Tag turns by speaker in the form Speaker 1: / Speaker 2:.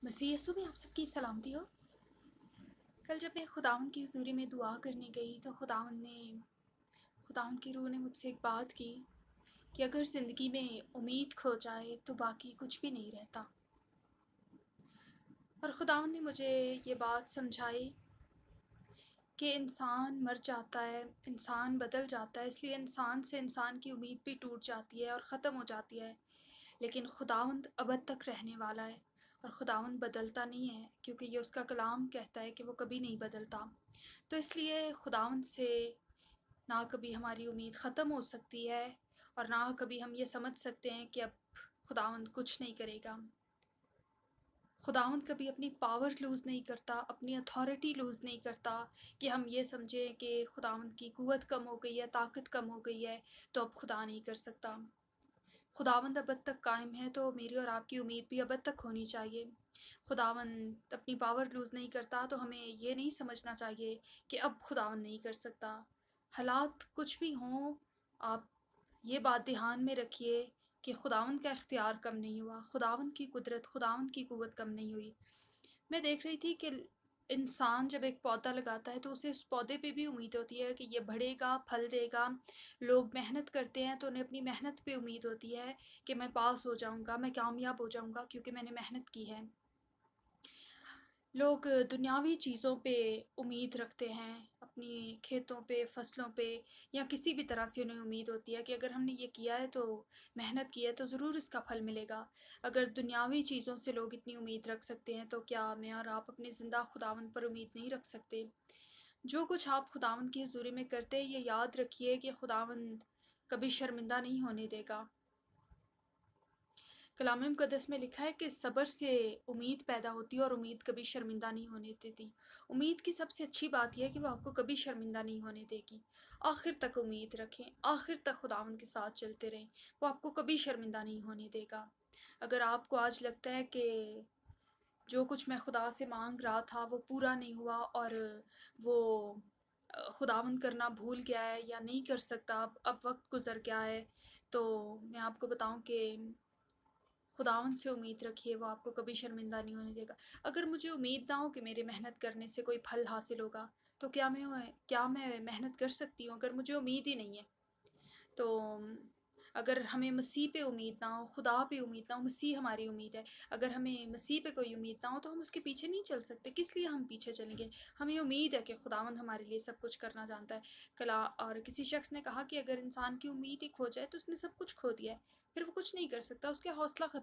Speaker 1: मसीह यीशु में आप सबकी सलामती हो। कल जब मैं खुदावंद की हुज़ूरी में दुआ करने गई तो खुदावंद की रूह ने मुझसे एक बात की कि अगर ज़िंदगी में उम्मीद खो जाए तो बाकी कुछ भी नहीं रहता। और खुदावंद ने मुझे ये बात समझाई कि इंसान मर जाता है, इंसान बदल जाता है, इसलिए इंसान से इंसान की उम्मीद भी टूट जाती है और ख़त्म हो जाती है। लेकिन खुदावंद अबद तक रहने वाला है और खुदावंद बदलता नहीं है, क्योंकि ये उसका कलाम कहता है कि वो कभी नहीं बदलता। तो इसलिए खुदावंद से ना कभी हमारी उम्मीद ख़त्म हो सकती है और ना कभी हम ये समझ सकते हैं कि अब खुदावंद कुछ नहीं करेगा। खुदावंद कभी अपनी पावर लूज़ नहीं करता, अपनी अथॉरिटी लूज़ नहीं करता कि हम ये समझें कि खुदावंद की क़ुव्वत कम हो गई है, ताकत कम हो गई है, तो अब खुदा नहीं कर सकता। खुदावंद अबद तक कायम है, तो मेरी और आपकी उम्मीद भी अबद तक होनी चाहिए। खुदावंद अपनी पावर लूज़ नहीं करता, तो हमें ये नहीं समझना चाहिए कि अब खुदावंद नहीं कर सकता। हालात कुछ भी हों, आप ये बात ध्यान में रखिए कि खुदावंद का इख्तियार कम नहीं हुआ, खुदावंद की कुदरत, खुदावंद की क़ुव्वत कम नहीं हुई। मैं देख रही थी कि इंसान जब एक पौधा लगाता है तो उसे उस पौधे पे भी उम्मीद होती है कि ये बढ़ेगा, फल देगा। लोग मेहनत करते हैं तो उन्हें अपनी मेहनत पे उम्मीद होती है कि मैं पास हो जाऊँगा, मैं कामयाब हो जाऊँगा, क्योंकि मैंने मेहनत की है। लोग दुनियावी चीज़ों पे उम्मीद रखते हैं, अपनी खेतों पे, फसलों पे, या किसी भी तरह से उन्हें उम्मीद होती है कि अगर हमने ये किया है तो मेहनत की है तो ज़रूर इसका फल मिलेगा। अगर दुनियावी चीज़ों से लोग इतनी उम्मीद रख सकते हैं, तो क्या मैं और आप अपने ज़िंदा खुदावंद पर उम्मीद नहीं रख सकते? जो कुछ आप खुदावंद की हुज़ूरी में करते हैं, ये याद रखिए कि खुदावंद कभी शर्मिंदा नहीं होने देगा। कलाम मुक़द्दस में लिखा है कि सब्र से उम्मीद पैदा होती है और उम्मीद कभी शर्मिंदा नहीं होने देती। उम्मीद की सबसे अच्छी बात यह है कि वो आपको कभी शर्मिंदा नहीं होने देगी। आखिर तक उम्मीद रखें, आखिर तक खुदावंद के साथ चलते रहें, वो आपको कभी शर्मिंदा नहीं होने देगा। अगर आपको आज लगता है कि जो कुछ मैं खुदा से मांग रहा था वो पूरा नहीं हुआ और वो खुदावंद करना भूल गया है या नहीं कर सकता, अब वक्त गुजर गया है, तो मैं आपको बताऊं कि खुदावंद से उम्मीद रखिए, वो आपको कभी शर्मिंदा नहीं होने देगा। अगर मुझे उम्मीद ना हो कि मेरे मेहनत करने से कोई फल हासिल होगा, तो क्या मैं मेहनत कर सकती हूँ? अगर मुझे उम्मीद ही नहीं है तो अगर हमें मसीह पे उम्मीद ना हो, खुदा पे उम्मीद ना हो, मसीह हमारी उम्मीद है। अगर हमें मसीह पे कोई उम्मीद ना हो तो हम उसके पीछे नहीं चल सकते। किस लिए हम पीछे चलेंगे? हमें उम्मीद है कि खुदावंद हमारे लिए सब कुछ करना जानता है। और किसी शख्स ने कहा कि अगर इंसान की उम्मीद ही खो जाए तो उसने सब कुछ खो दिया है, फिर वो कुछ नहीं कर सकता, उसका हौसला